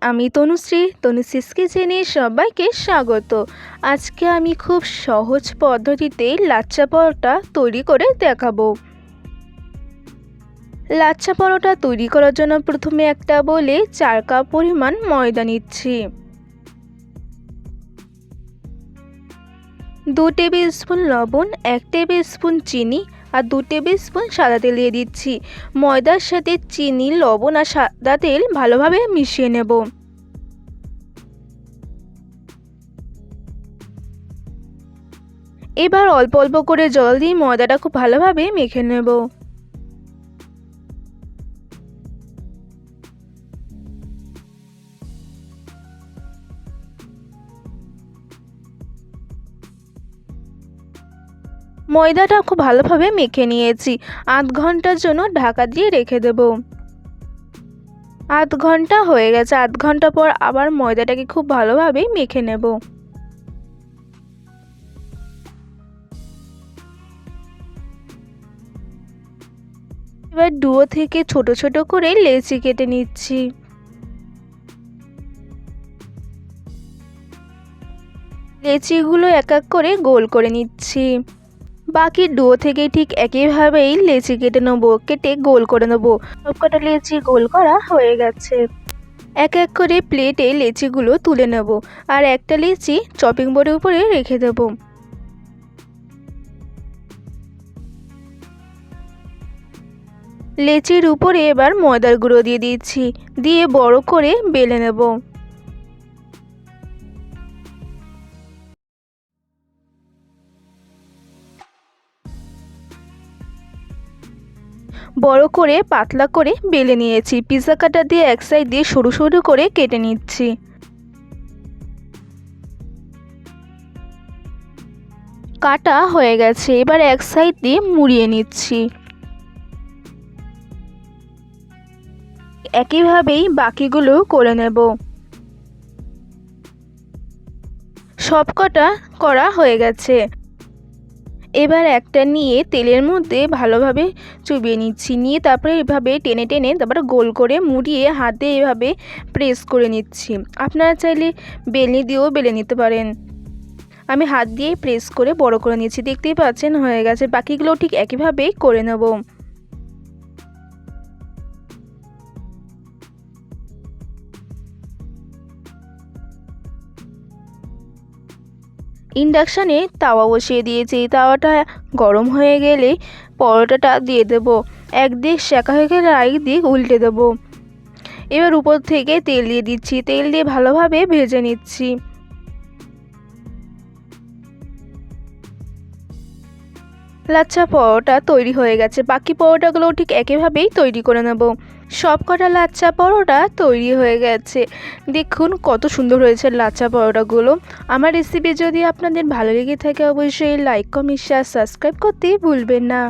আমি তনুশ্রী's কিচেনে সবাইকে স্বাগত। আজকে আমি খুব সহজ পদ্ধতিতে লাচ্ছা পরোটা তৈরি করে দেখাবো। লাচ্ছা পরোটা তৈরি করার জন্য প্রথমে একটা বলে 4 কাপ পরিমাণ ময়দা নিচ্ছি, 2 টেবিল স্পুন লবণ, 1 টেবিল স্পুন চিনি আর 2 টেবিল স্পুন সাদা তেল দিয়ে দিচ্ছি। ময়দার সাথে চিনি, লবণ আর সাদা তেল ভালোভাবে মিশিয়ে নেব। এবার অল্প অল্প করে জল দিয়ে ময়দাটা খুব ভালোভাবে মেখে নেব। ময়দাটা খুব ভালোভাবে মেখে নিয়েছি। আধ ঘন্টার জন্য ঢাকা দিয়ে রেখে দেব। আধ ঘন্টা হয়ে গেছে। আধ ঘন্টা পর আবার ময়দাটাকে খুব ভালোভাবে মেখে নেব। এবার ডুয়ো থেকে ছোট ছোট করে লেচি কেটে নিচ্ছি। লেচিগুলো এক এক করে গোল করে নিচ্ছি। বাকি ডুয়ো থেকে ঠিক একইভাবেই লেচি কেটে নেবো, কেটে গোল করে নেবো। সবকটা লেচি গোল করা হয়ে গেছে। এক এক করে প্লেটে লেচিগুলো তুলে নেব আর একটা লেচি চপিং বোর্ডের উপরে রেখে দেব। লেচির উপরে এবার ময়দার গুঁড়ো দিয়ে দিচ্ছি, দিয়ে বড় করে বেলে নেব। বড় করে পাতলা করে বেলে নিয়েছি। পিৎজা কাটার দিয়ে এক সাইড দিয়ে সরু সরু করে কেটে নিচ্ছি। কাটা হয়ে গেছে। এবার এক সাইড দিয়ে মুড়িয়ে নিচ্ছি। একইভাবেই বাকিগুলো করে নেব। সবকটা করা হয়ে গেছে। এবার একটা নিয়ে তেলের মধ্যে ভালোভাবে চুবিয়ে নিচ্ছি, নিয়ে তারপরে এভাবে টেনে টেনে তারপরে গোল করে মুড়িয়ে হাতে এভাবে প্রেস করে নিচ্ছি। আপনারা চাইলে বেলনি দিয়েও বেলে নিতে পারেন। আমি হাত দিয়ে প্রেস করে বড় করে নিচ্ছি। দেখতেই পাচ্ছেন হয়ে গেছে। বাকিগুলো ঠিক একইভাবেই করে নেব। ইন্ডাকশানে তাওয়া বসিয়ে দিয়েছি। তাওয়াটা গরম হয়ে গেলে পরোটাটা দিয়ে দেব। একদিক সেঁকা হয়ে গেলে আরেক দিক উল্টে দেব। এবার উপর থেকে তেল দিয়ে দিচ্ছি। তেল দিয়ে ভালোভাবে ভেজে নিচ্ছি। লাচ্ছা পরোটা তৈরি হয়ে গেছে। বাকি পরোটাগুলোও ঠিক একইভাবেই তৈরি করে নেব। সব কটা লাচ্ছা পরোটা তৈরি হয়ে গেছে। দেখুন কত সুন্দর হয়েছে লাচ্ছা পরোটাগুলো। আমার রেসিপি যদি আপনাদের ভালো লেগে থাকে অবশ্যই লাইক, কমেন্ট, শেয়ার, সাবস্ক্রাইব করতে ভুলবেন না।